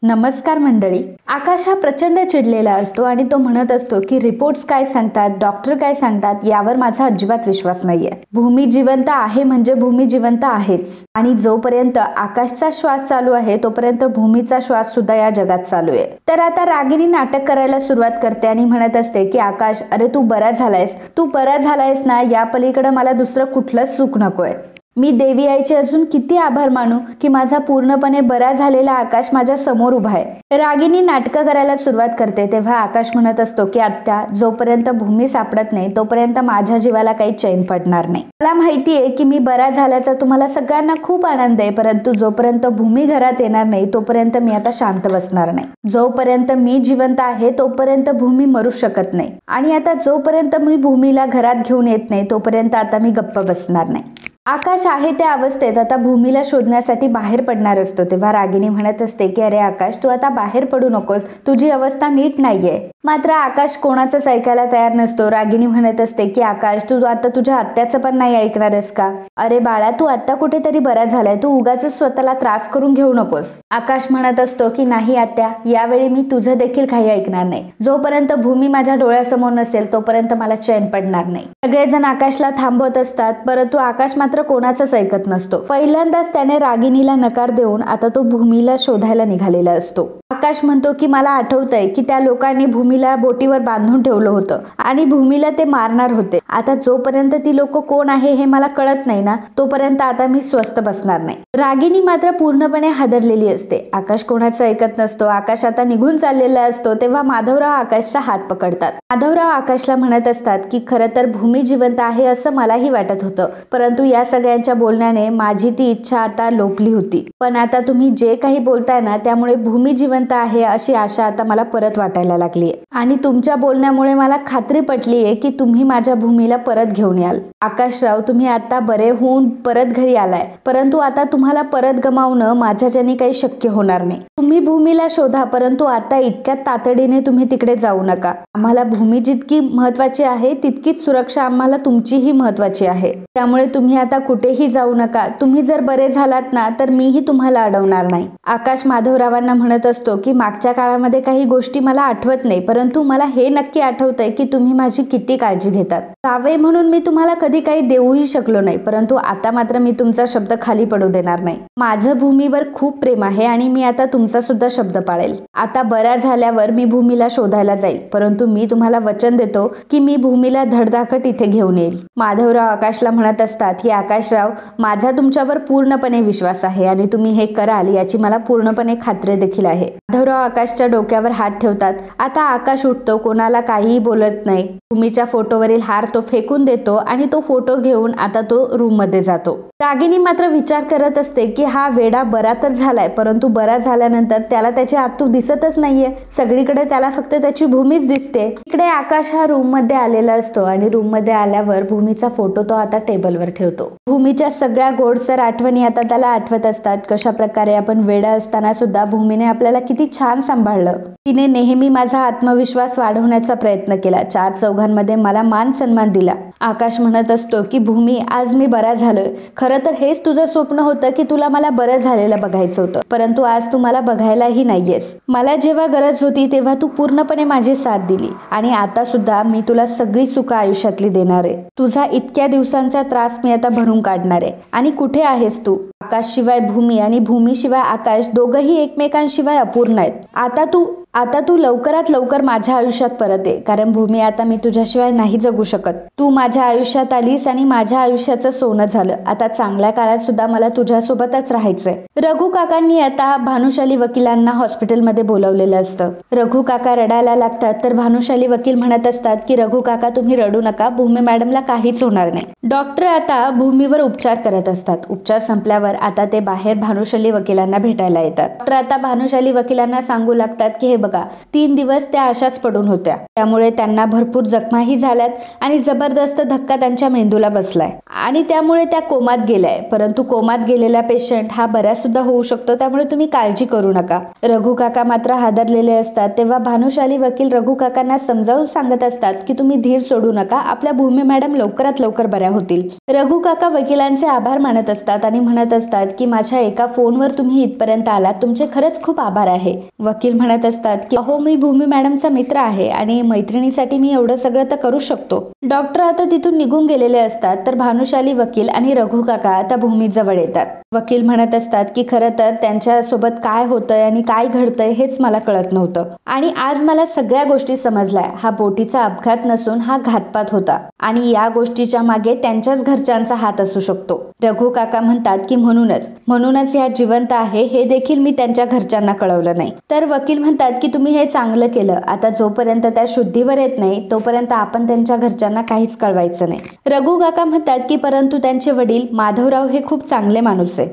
नमस्कार मंडळी. आकाश हा प्रचंड चिडलेला असतो आणि तो म्हणत असतो की रिपोर्ट्स काय सांगतात, डॉक्टर काय सांगतात यावर माझा अजिबात विश्वास नाहीये. भूमी जिवंत आहे म्हणजे भूमी जिवंत आहेच आणि जोपर्यंत आकाशचा श्वास चालू आहे तोपर्यंत भूमीचा श्वास सुद्धा या जगात चालू आहे. तर आता रागिनी नाटक करायला सुरुवात करते आणि म्हणत असते की आकाश, अरे तू बरा झालायस ना, या पलीकडे मला दुसरं कुठलंच सुख नकोय. मी देवी आईचे अजून किती आभार मानू की माझा पूर्णपणे बरा झालेला आकाश माझ्या समोर उभा आहे. रागिनी नाटकं करायला सुरुवात करते तेव्हा आकाश म्हणत असतो की आत्या, जोपर्यंत भूमी सापडत नाही तोपर्यंत माझ्या जीवाला काही चैन पडणार नाही. मला माहितीये की मी बरा झाल्याचा तुम्हाला सगळ्यांना खूप आनंद आहे, परंतु जोपर्यंत भूमी घरात येणार नाही तोपर्यंत मी आता शांत बसणार नाही. जोपर्यंत मी जिवंत आहे तोपर्यंत भूमी मरू शकत नाही आणि आता जोपर्यंत मी भूमीला घरात घेऊन येत नाही तोपर्यंत आता मी गप्प बसणार नाही. आकाश आहे त्या अवस्थेत आता भूमीला शोधण्यासाठी बाहेर पडणार असतो तेव्हा रागिनी म्हणत असते की अरे आकाश, तू आता बाहेर पडू नकोस, तुझी अवस्था नीट नाहीये. मात्र आकाश कोणाचंच ऐकायला तयार नसतो. रागिनी म्हणत असते की आकाश, तू आता तुझ्या आत्याचं पण नाही ऐकणारस का? अरे बाळा, तू आता कुठेतरी बरा झालाय, तू उगाच स्वतःला त्रास करून घेऊ नकोस. आकाश म्हणत असतो की नाही आत्या, यावेळी मी तुझं देखील काही ऐकणार नाही. जोपर्यंत भूमी माझ्या डोळ्यासमोर नसेल तोपर्यंत मला चैन पडणार नाही. सगळेजण आकाशला थांबवत असतात परंतु आकाश मात्र कोणाचंच ऐकत नसतो. पहिल्यांदाच त्याने रागिनीला नकार देऊन आता तो भूमीला शोधायला निघालेला असतो. आकाश म्हणतो की मला आठवतंय की त्या लोकांनी भूमीला बोटीवर बांधून ठेवलं होतं आणि भूमीला ते मारणार होते. आता जोपर्यंत ती लोक कोण आहे हे मला कळत नाही ना, तोपर्यंत आता मी स्वस्थ बसणार नाही. रागिनी मात्र पूर्णपणे हादरलेली असते. आकाश कोणाचं ऐकत नसतो. आकाश आता निघून चाललेला असतो तेव्हा माधवराव आकाशचा हात पकडतात. माधवराव आकाशला म्हणत असतात की खरं तर भूमी जिवंत आहे असं मलाही वाटत होतं, परंतु या सगळ्यांच्या बोलण्याने माझी ती इच्छा आता लोपली होती. पण आता तुम्ही जे काही बोलताय ना त्यामुळे भूमी जिवंत आहे अशी आशा आता मला परत वाटायला लागलीये आणि तुमच्या बोलण्यामुळे मला खात्री पटलीये की तुम्ही माझ्या भूमीला परत घेऊन याल. आकाशराव, तुम्ही आता बरे होऊन परत घरी आलाय, परंतु आता तुम्हाला परत गमावणं माझ्याच्याने काही शक्य होणार नाही. तुम्ही भूमीला शोधा, परंतु आता इतक्या तातडीने तुम्ही तिकडे जाऊ नका. आम्हाला भूमी जितकी महत्वाची आहे तितकीच सुरक्षा आम्हाला तुमचीही महत्वाची आहे. त्यामुळे तुम्ही आता कुठेही जाऊ नका. तुम्ही जर बरे झालात ना तर मीही तुम्हाला अडवणार नाही. आकाश माधवरावांना म्हणत असतो की मागच्या काळामध्ये काही गोष्टी मला आठवत नाही, परंतु मला हे नक्की आठवतंय की तुम्ही माझी किती काळजी घेतात. जावे म्हणून मी तुम्हाला कधी काही देऊही शकलो नाही, परंतु आता मात्र मी तुमचा शब्द खाली पडू देणार नाही. माझं भूमीवर खूप प्रेम आहे आणि मी आता तुमचा सुद्धा शब्द पाळेल. आता बऱ्या झाल्यावर मी भूमीला शोधायला जाईल, परंतु मी तुम्हाला वचन देतो की मी भूमीला धडधाकट इथे घेऊन येईल. माधवराव आकाशला म्हणत असतात की आकाशराव, माझा तुमच्यावर पूर्णपणे विश्वास आहे आणि तुम्ही हे कराल याची मला पूर्णपणे खात्री देखील आहे. माधवराव आकाशच्या डोक्यावर हात ठेवतात. आता आकाश उठतो, कोणाला काहीही बोलत नाही. भूमीच्या फोटोवरील हार तो फेकून देतो आणि तो फोटो घेऊन आता तो रूम मध्ये जातो. रागिनी मात्र विचार करत असते की हा वेडा बरा तर झालाय, परंतु बरा झाल्यानंतर त्याला त्याची आत्तू दिसतच नाहीये. सगळीकडे त्याला फक्त त्याची भूमीच दिसते. इकडे आकाश हा रूम मध्ये आलेला असतो आणि रूम मध्ये आल्यावर भूमीचा फोटो तो आता टेबलवर ठेवतो. भूमीच्या सगळ्या गोडसर आठवणी आता त्याला आठवत असतात. कशा प्रकारे आपण वेडा असताना सुद्धा भूमीने आपल्याला किती छान सांभाळलं. तिने नेहमी माझा आत्मविश्वास वाढवण्याचा प्रयत्न केला. चार चौघांमध्ये मला मान सन्मान दिला. आकाश म्हणत असतो की भूमी, आज मी बरा झालोय. खरं तर हेच तुझं स्वप्न होतं की तुला मला बरं झालेलं बघायचं होतं, परंतु आज तू मला बघायलाही नाहीयेस. मला जेव्हा गरज होती तेव्हा तू पूर्णपणे माझी साथ दिली आणि आता सुद्धा मी तुला सगळी सुख आयुष्यातली देणार आहे. तुझा इतक्या दिवसांचा त्रास मी आता भरून काढणार आहे. आणि कुठे आहेस तू? आकाश शिवाय भूमी आणि भूमी शिवाय आकाश दोघंही एकमेकांशिवाय अपूर्ण आहेत. आता तू लवकरात लवकर माझ्या आयुष्यात परत ये, कारण भूमी आता मी तुझ्याशिवाय नाही जगू शकत. तू माझ्या आयुष्यात आलीस आणि माझ्या आयुष्याचं सोनं झालं. आता चांगल्या काळात सुद्धा मला तुझ्यासोबतच राहायचंय. रघु काकांनी आता भानुशाली वकिलांना हॉस्पिटलमध्ये बोलावलेलं असतं. रघु काका रडायला लागतात तर भानुशाली वकील म्हणत असतात की रघु काका, तुम्ही रडू नका, भूमी मॅडमला काहीच होणार नाही. डॉक्टर आता भूमीवर उपचार करत असतात. उपचार संपल्यावर आता ते बाहेर भानुशाली वकिलांना भेटायला येतात. डॉक्टर आता भानुशाली वकिलांना सांगू लागतात की हे बघा 3 दिवस त्या अशाच पडून होत्या. त्यामुळे त्यांना भरपूर जखमाही झाल्यात आणि जबरदस्त धक्का त्यांच्या मेंदूला बसलाय आणि त्यामुळे त्या कोमात गेल्याय. परंतु कोमात गेलेला पेशंट हा बऱ्याच सुद्धा होऊ शकतो, त्यामुळे तुम्ही काळजी करू नका. रघु काका मात्र हादरलेले असतात. तेव्हा भानुशाली वकील रघु काकांना समजावून सांगत असतात की तुम्ही धीर सोडू नका, आपल्या भूमी मॅडम लवकरात लवकर बऱ्या होतील. रघु काका वकिलांचे आभार मानत असतात आणि म्हणत असतात की माझ्या एका फोनवर तुम्ही इथपर्यंत आलात, तुमचे खरंच खूप आभार आहे. वकील म्हणत असतात की अहो मी भूमी मॅडमचा मित्र आहे आणि मैत्रिणीसाठी मी एवढं सगळं तर करू शकतो. डॉक्टर आता तिथून निघून गेलेले असतात तर भानुशाली वकील आणि रघु काका आता भूमी जवळ येतात. वकील म्हणत असतात की खरं तर त्यांच्या सोबत काय होतंय आणि काय घडतंय हेच मला कळत नव्हतं आणि आज मला सगळ्या गोष्टी समजल्या. हा बोटीचा अपघात नसून हा घातपात होता आणि या गोष्टीच्या मागे त्यांच्याच घरच्यांचा हात असू शकतो. रघु काका म्हणतात की म्हणूनच ह्या जिवंत आहे हे देखील मी त्यांच्या घरच्यांना कळवलं नाही. तर वकील म्हणतात की तुम्ही हे चांगलं केलं. आता जोपर्यंत त्या शुद्धीवर येत नाही तोपर्यंत आपण त्यांच्या घरच्यांना काहीच कळवायचं नाही. रघु काका म्हणतात की परंतु त्यांचे वडील माधवराव हे खूप चांगले माणूस आहे.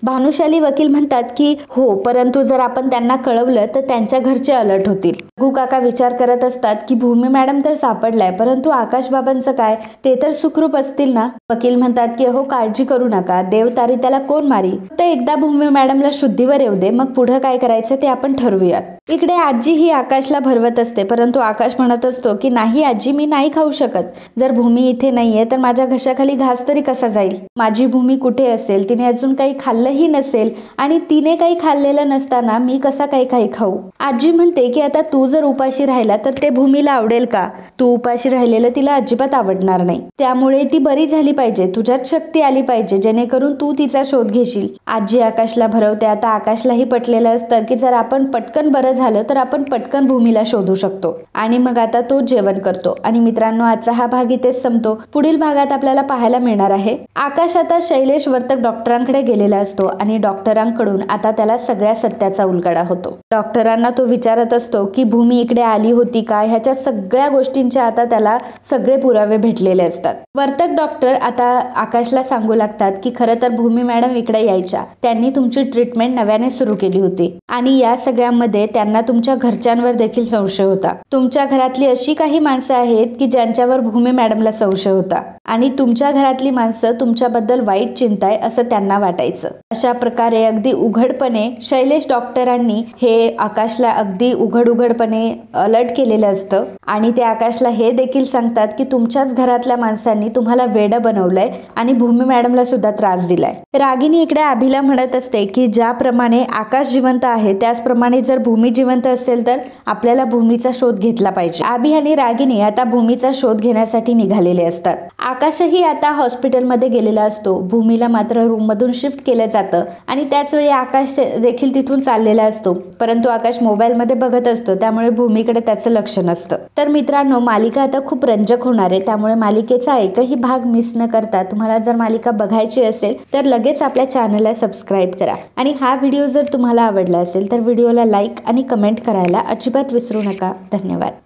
भानुशाली वकील म्हणतात की हो, परंतु जर आपण त्यांना कळवलं तर त्यांच्या घरचे अलर्ट होतील. रघु काका विचार करत असतात की भूमी मॅडम तर सापडलाय, परंतु आकाश बाबांचं काय, ते तर सुखरूप असतील ना. वकील म्हणतात की हो काळजी करू नका, देव तारी त्याला कोण मारी, फक्त एकदा भूमी मॅडमला शुद्धीवर येऊ दे, मग पुढे काय करायचं ते आपण ठरवूयात. इकडे आजी ही आकाशला भरवत असते, परंतु आकाश म्हणत असतो की नाही आजी, मी नाही खाऊ शकत. जर भूमी इथे नाहीये तर माझ्या घशाखाली घास तरी कसा जाईल. माझी भूमी कुठे असेल, तिने अजून काही खाल्लंही नसेल आणि तिने काही खाल्लेलं नसताना मी कसा काही खाऊ. आजी म्हणते की आता तू जर उपाशी राहिला तर ते भूमीला आवडेल का. तू उपाशी राहिलेलं तिला अजिबात आवडणार नाही. त्यामुळे ती बरी झाली पाहिजे, तुझ्यात शक्ती आली पाहिजे, जेणेकरून तू तिचा शोध घेशील. आजी आकाशला भरवते. आता आकाशलाही पटलेलं असतं की जर आपण पटकन बरं झालं तर आपण पटकन भूमीला शोधू शकतो आणि मग आता तो जेवण करतो. आणि मित्रांनो, आजचा हा भाग इथेच संपतो. पुढील भागात आपल्याला पाहायला मिळणार आहे आकाश आता शैलेश वर्तक डॉक्टरांकडे गेलेला असतो आणि डॉक्टरांकडून आता त्याला सगळ्या सत्याचा उलगडा होतो. डॉक्टरांना तो विचारत असतो की भूमी इकडे आली होती का, ह्याच्या सगळ्या गोष्टींचे आता त्याला सगळे पुरावे भेटलेले असतात. वर्तक डॉक्टर आता आकाशला सांगू लागतात की खरं तर भूमी मॅडम इकडे यायच्या, त्यांनी तुमची ट्रीटमेंट नव्याने सुरू केली होती आणि या सगळ्यामध्ये त्यांना तुमच्या घरच्यांवर देखील संशय होता. तुमच्या घरातली अशी काही माणसं आहेत की ज्यांच्यावर भूमी मॅडमला संशय होता आणि तुमच्या घरातली माणसं तुमच्याबद्दल वाईट चिंताय असं त्यांना वाटायचं. अशा प्रकारे अगदी उघडपणे शैलेश डॉक्टरांनी हे आकाशला अगदी उघडपणे अलर्ट केलेलं असतं आणि ते आकाशला हे देखील सांगतात की तुमच्याच घरातल्या माणसांनी तुम्हाला वेडं बनवलंय आणि भूमी मॅडमला सुद्धा त्रास दिलाय. रागिनी इकडे अभिला म्हणत असते की ज्याप्रमाणे आकाश जिवंत आहे त्याचप्रमाणे जर भूमी जिवंत असेल तर आपल्याला भूमीचा शोध घेतला पाहिजे. अभि आणि रागिनी आता भूमीचा शोध घेण्यासाठी निघालेले असतात. आकाशही आता हॉस्पिटलमध्ये गेलेला असतो. भूमीला मात्र रूम मधून शिफ्ट केलं जातं आणि त्याच वेळी आकाश देखील तिथून चाललेला असतो, परंतु आकाश मोबाईल मध्ये बघत असतो, त्यामुळे भूमीकडे त्याचं लक्ष नसतं. तर मित्रांनो, मालिका आता खूप रंजक होणार आहे, त्यामुळे मालिकेचा एकही भाग मिस न करता तुम्हाला जर मालिका बघायची असेल तर लगेच आपल्या चॅनलला सबस्क्राईब करा आणि हा व्हिडिओ जर तुम्हाला आवडला असेल तर व्हिडिओला लाईक आणि कमेंट करायला अजिबात विसरू नका. धन्यवाद.